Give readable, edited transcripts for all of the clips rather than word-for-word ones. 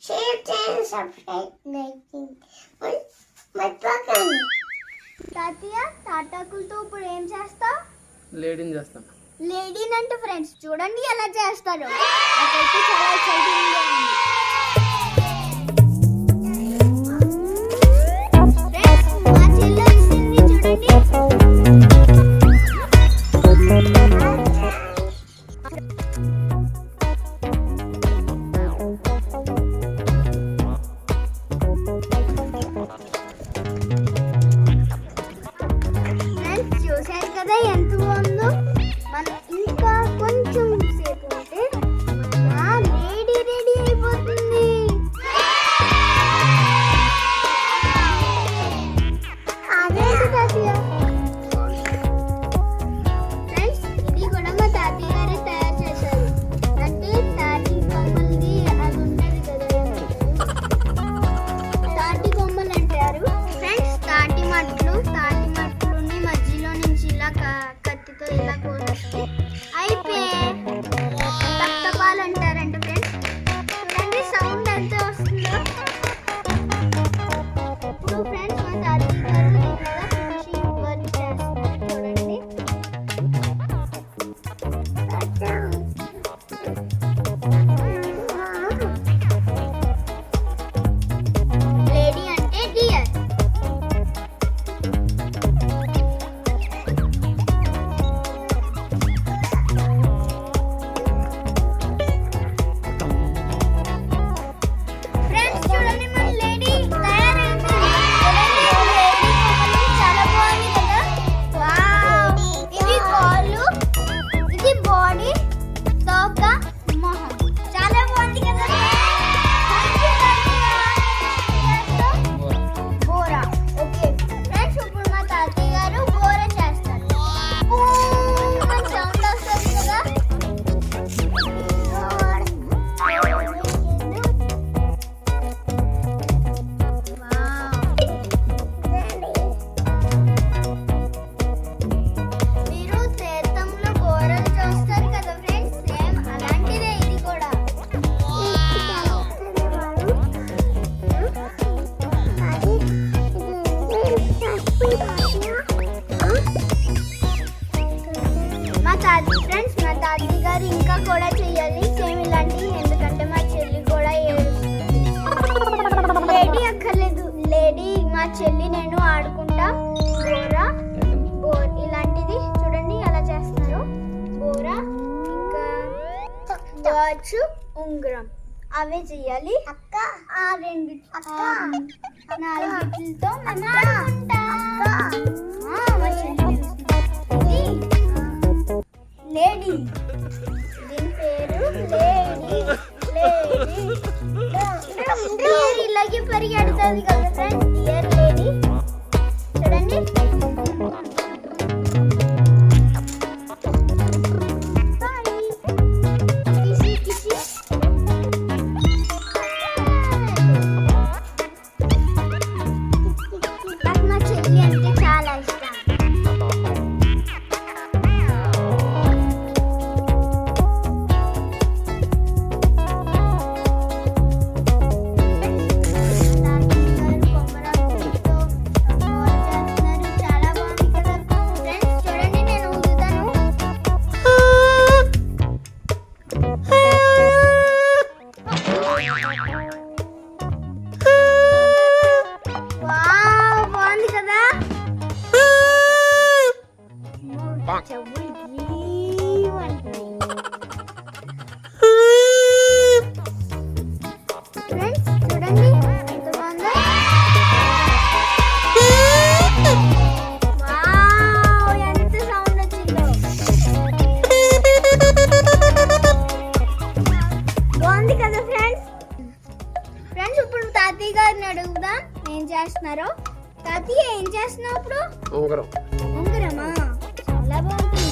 Share చేయండి, subscribe చేయండి, మర్చిపోకండి. తాతయ్య తాటాకులతో ఇప్పుడు ఏం చేస్తావు? లేడీని చేస్తాను. లేడీని అంటే ఫ్రెండ్స్ చూడండి ఎలా చేస్తారు. నాకైతే చాలా ఎక్సైటింగ్ గా ఉంది. ఫ్రెండ్స్ మా చెల్లి వచ్చింది చూడండి. ఫ్రెండ్స్ చూశారు కదా ఎంత బాగుందో. మనం ఇంకా కొంచెం సేపు ఉంటే మన లేడీ రెడీ అయిపోతుంది. అదేంటి తాతయ్య? ఫ్రెండ్స్ ఇది కూడా మా తాతయ్య గారే తయారు చేశారు. అంటే తాటి కొమ్మలది అది ఉంటుంది కదా, తాటి కొమ్మలు అంటారు. ఫ్రెండ్స్ తాటి మట్లుని మధ్యలో నుంచి ఇలా కత్తితో ఇలా కోసేస్తే అయిపోయి తప్తపాలు అంటారంట. ఫ్రెండ్స్ చూడండి సౌండ్ ఎంత వస్తుందో. ఇప్పుడు ఫ్రెండ్స్ మా తాతయ్య గారు దీని మీద ఫినిషింగ్ వర్క్ చేస్తున్నారు చూడండి. లేడీ అంటే డియర్. ఫ్రెండ్స్ చూడండి మన లేడీ తయారైంది. చూడండి లేడీ కొమ్మలు చాలా బాగుంది కదా. వావ్, ఇది కాళ్ళు, ఇది బాడీ, తోక, మొహం చాలా బాగుంది కదా. బోరా. ఓకే ఫ్రెండ్స్ ఇప్పుడు మా తాతయ్య గారు బోరా చేస్తారు. అని సౌండ్ వస్తుంది కదా. మీరు తీర్థంలో బోరలు చూస్తారు కదా ఫ్రెండ్స్, సేమ్ అలాంటిదే ఇది కూడా. మా తాతయ్య గారు ఇంకా కూడా చెయ్యాలి సేమ్ ఇలాంటివి, ఎందుకంటే మా చెల్లి కూడా లేడీ అక్కర్లేదు. లేడీ మా చెల్లి నేను ఆడుకుంటా. బోరా ఇలాంటిది చూడండి ఎలా చేస్తున్నారు. బోరా ఇంకా వాచ్, ఉంగరం అవే చెయ్యాలి. అక్క ఆ రెండు నాలుగిట్లతో మనం ఆడుకుంటాం. మా చెల్లి లేడీ, దీని పేరు లేడీ. డియర్ ఇలాగే పరిగెడుతుంది కదా ఫ్రెండ్స్. డియర్ లేడీ చూడండి. కిసి కిసి. నాకు మా చెల్లి అంటే చాలా ఇష్టం. చాలా బాగుంది కదా ఫ్రెండ్స్. చూడండి నేను ఊదుతాను. వావ్ బాగుంది కదా. చెవులు గీవంటున్నాయి. ఫ్రెండ్స్ చూడండి ఎంత బాగుందో. వావ్ ఎంత సౌండ్ వచ్చిందో. బాగుంది కదా ఫ్రెండ్స్. ఫ్రెండ్స్ ఇప్పుడు తాతయ్య గారిని అడుగుదాం ఏం చేస్తున్నారో. తాతయ్య ఏం చేస్తున్నావు ఇప్పుడు? ఉంగరం. ఉంగరమా? చాలా బాగుంటుంది.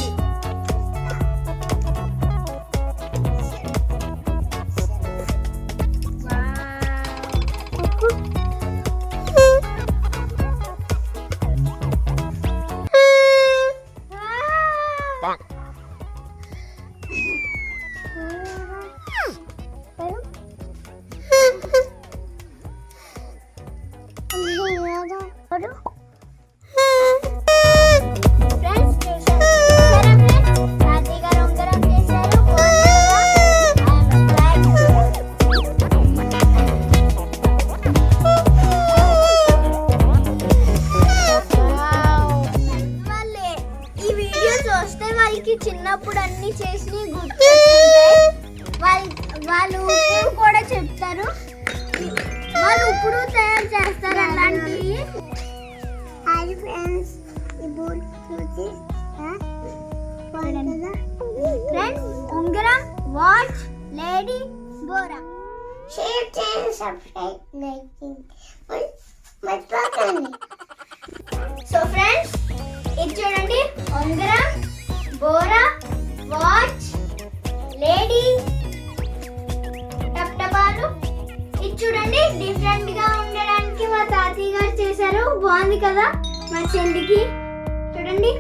ఫుడ్ చూసి ఫ్రెండ్స్ ఉంగరం వాచ్ లేడీ బోరా. షేర్ చేయండి, సబ్స్క్రైబ్ లైక్ మర్చిపోకండి. సో ఫ్రెండ్స్ ఇది చూడండి ఉంగరం బోరా వాచ్ లేడీ టప్టపాలు. ఇది చూడండి డిఫరెంట్ గా ఉండడానికి మా తాతయ్య గారు చేశారు. బాగుంది కదా మా చెల్లికి. చూడండి